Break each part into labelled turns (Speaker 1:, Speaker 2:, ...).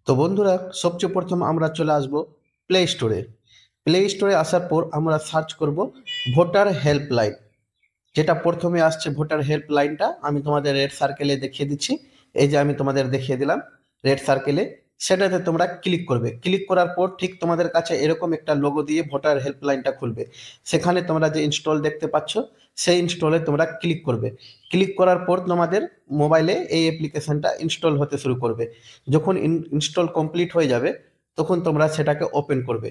Speaker 1: তো বন্ধুরা, সবচেয়ে প্রথম আমরা চলে আসব প্লে স্টোরে। প্লে স্টোরে আসার পর আমরা সার্চ করব ভোটার হেল্পলাইন। যেটা প্রথমে আসছে ভোটার হেল্পলাইনটা আমি তোমাদের রেড সার্কেলে দেখিয়ে দিচ্ছি। এই যে আমি তোমাদের দেখিয়ে দিলাম রেড সার্কেলে, সেটাতে তোমরা ক্লিক করবে। ক্লিক করার পর ঠিক তোমাদের কাছে এরকম একটা লোগো দিয়ে ভোটার হেল্পলাইনটা খুলবে। সেখানে তোমরা যে ইনস্টল দেখতে পাচ্ছ সেই ইনস্টলে তোমরা ক্লিক করবে। ক্লিক করার পর তোমাদের মোবাইলে এই অ্যাপ্লিকেশনটা ইনস্টল হতে শুরু করবে। যখন ইনস্টল কমপ্লিট হয়ে যাবে তখন তোমরা সেটাকে ওপেন করবে।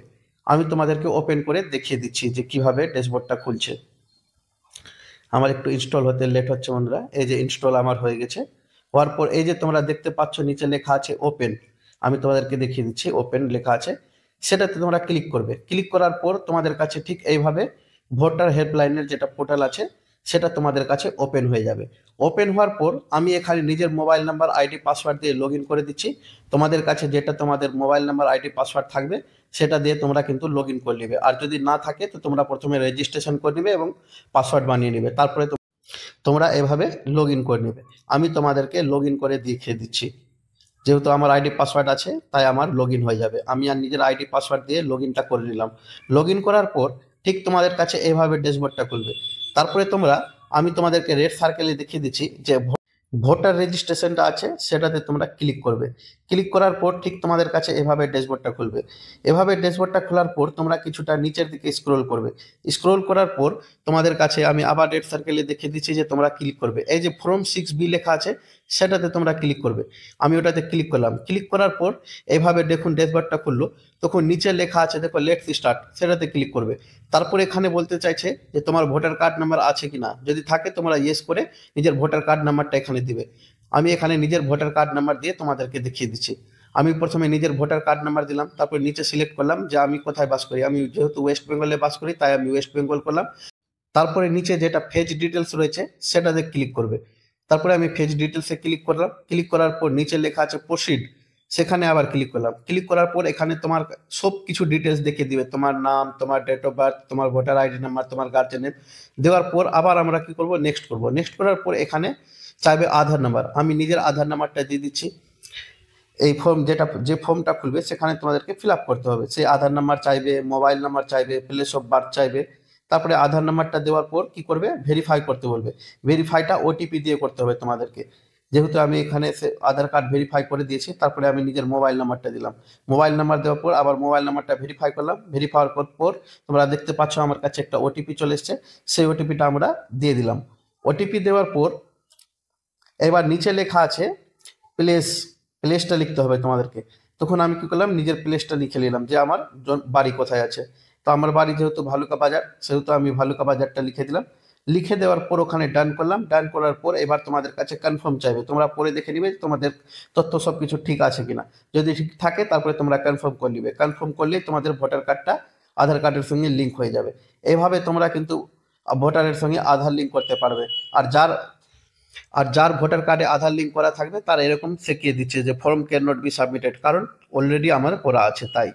Speaker 1: আমি তোমাদেরকে ওপেন করে দেখিয়ে দিচ্ছি যে কিভাবে ড্যাশবোর্ডটা খুলছে। আমার একটু ইনস্টল হতে লেট হচ্ছে বন্ধুরা। এই যে ইনস্টল আমার হয়ে গেছে। হওয়ার পর এই যে তোমরা দেখতে পাচ্ছ নিচে লেখা আছে ওপেন। আমি তোমাদেরকে দেখিয়ে দিচ্ছি, ওপেন লেখা আছে, সেটাতে তোমরা ক্লিক করবে। ক্লিক করার পর তোমাদের কাছে ঠিক এইভাবে ভোটার হেল্পলাইনের যেটা পোর্টাল আছে সেটা তোমাদের কাছে ওপেন হয়ে যাবে। ওপেন হওয়ার পর আমি এখানে নিজের মোবাইল নাম্বার আইডি পাসওয়ার্ড দিয়ে লগ ইন করে দিচ্ছি। তোমাদের কাছে যেটা তোমাদের মোবাইল নাম্বার আইডি পাসওয়ার্ড থাকবে সেটা দিয়ে তোমরা কিন্তু লগ ইন করে নেবে। আর যদি না থাকে তো তোমরা প্রথমে রেজিস্ট্রেশন করে নেবে এবং পাসওয়ার্ড বানিয়ে নেবে, তারপরে তোমরা এভাবে লগ ইন করে নেবে। আমি তোমাদেরকে লগ ইন করে দেখিয়ে দিচ্ছি। যেহেতু আমার আইডি পাসওয়ার্ড আছে তাই আমার লগ ইন হয়ে যাবে। আমি আর নিজের আইডি পাসওয়ার্ড দিয়ে লগ ইনটা করে নিলাম। লগ ইন করার পর ঠিক তোমাদের কাছে এভাবে ড্যাশবোর্ডটা খুলবে। তারপরে তোমরা, আমি তোমাদেরকে রেড সার্কেলে দেখিয়ে দিচ্ছি যে ভোটার রেজিস্ট্রেশনটা আছে সেটাতে তোমরা ক্লিক করবে। ক্লিক করার পর ঠিক তোমাদের কাছে এভাবে ড্যাশবোর্ডটা খুলবে। এভাবে ড্যাশবোর্ডটা খোলার পর তোমরা কিছুটা নিচের দিকে স্ক্রোল করবে। স্ক্রোল করার পর তোমাদের কাছে আমি আবার রেড সার্কেলে দেখিয়ে দিচ্ছি যে তোমরা ক্লিক করবে। এই যে ফর্ম 6B লেখা আছে সেটাতে তোমরা ক্লিক করবে। আমি ওটাতে ক্লিক করলাম। ক্লিক করার পর এইভাবে দেখুন ড্যাশবোর্ডটা খুললো। তখন নিচে লেখা আছে দেখো লেটস স্টার্ট, সেটাতে ক্লিক করবে। তারপর এখানে বলতে চাইছে যে তোমার ভোটার কার্ড নাম্বার আছে কিনা, যদি থাকে তোমরা ইয়েস করে নিজের ভোটার কার্ড নাম্বারটা এখানে দিবে। আমি এখানে নিজের ভোটার কার্ড নাম্বার দিয়ে তোমাদেরকে দেখিয়ে দিচ্ছি। আমি প্রথমে নিজের ভোটার কার্ড নাম্বার দিলাম, তারপর নিচে সিলেক্ট করলাম যে আমি কোথায় বাস করি। আমি যেহেতু ওয়েস্ট বেঙ্গলে বাস করি তাই আমি ওয়েস্ট বেঙ্গল করলাম। তারপরে নিচে যেটা ফেজ ডিটেলস রয়েছে সেটাতে ক্লিক করবে। তারপরে আমি ফেজ ডিটেলসে ক্লিক করলাম। ক্লিক করার পর নিচে লেখা আছে প্রসিড, সেখানে আবার ক্লিক করলাম। ক্লিক করার পর এখানে তোমার সব কিছু ডিটেলস দেখিয়ে দিবে, তোমার নাম, তোমার ডেট অফ বার্থ, তোমার ভোটার আইডি নাম্বার, তোমার গার্জেন নেম। দেওয়ার পর আবার আমরা কি করব, নেক্সট করব। নেক্সট করার পর এখানে চাইবে আধার নাম্বার। আমি নিজের আধার নাম্বারটা দিয়ে দিচ্ছি। এই ফর্ম যে ফর্মটা খুলবে সেখানে তোমাদেরকে ফিল আপ করতে হবে। সেই আধার নাম্বার চাইবে, মোবাইল নাম্বার চাইবে, প্লেস অফ বার্থ চাইবে। তারপরে আধার নাম্বারটা দেওয়ার পর কি করবে, ভেরিফাই করতে বলবে। ভেরিফাইটা ওটিপি দিয়ে করতে হবে তোমাদেরকে। যেহেতু আমি এখানে আধার কার্ড ভেরিফাই করে দিয়েছি, তারপরে আমি নিজের মোবাইল নাম্বারটা দিলাম। মোবাইল নাম্বার দেওয়ার পর আবার মোবাইল নাম্বারটা ভেরিফাই করলাম। ভেরিফাই করার পর তোমরা দেখতে পাচ্ছ আমার কাছে একটা ওটিপি চলে এসছে। সেই ওটিপিটা আমরা দিয়ে দিলাম। ওটিপি দেওয়ার পর এবার নিচে লেখা আছে প্লেস, প্লেসটা লিখতে হবে তোমাদেরকে। তখন আমি কি করলাম, নিজের প্লেসটা লিখে নিলাম যে আমার বাড়ি কোথায় আছে। তো আমার বাড়ি যেহেতু ভালুকা বাজার, সেহেতু আমি ভালুকা বাজারটা লিখে দিলাম। লিখে দেওয়ার পর ওখানে ডান করলাম। ডান করার পর এবার তোমাদের কাছে কনফার্ম চাইবে। তোমরা পরে দেখে নিবে তোমাদের তথ্য সব কিছু ঠিক আছে কিনা। যদি ঠিক থাকে তারপরে তোমরা কনফার্ম করে নিবে। কনফার্ম করলেই তোমাদের ভোটার কার্ডটা আধার কার্ডের সঙ্গে লিঙ্ক হয়ে যাবে। এইভাবে তোমরা কিন্তু ভোটারের সঙ্গে আধার লিঙ্ক করতে পারবে। আর যার ভোটার কার্ডে আধার লিঙ্ক করা থাকবে তার এরকম শিখিয়ে দিচ্ছে যে form can not be submitted, কারণ অলরেডি আমার করা আছে তাই।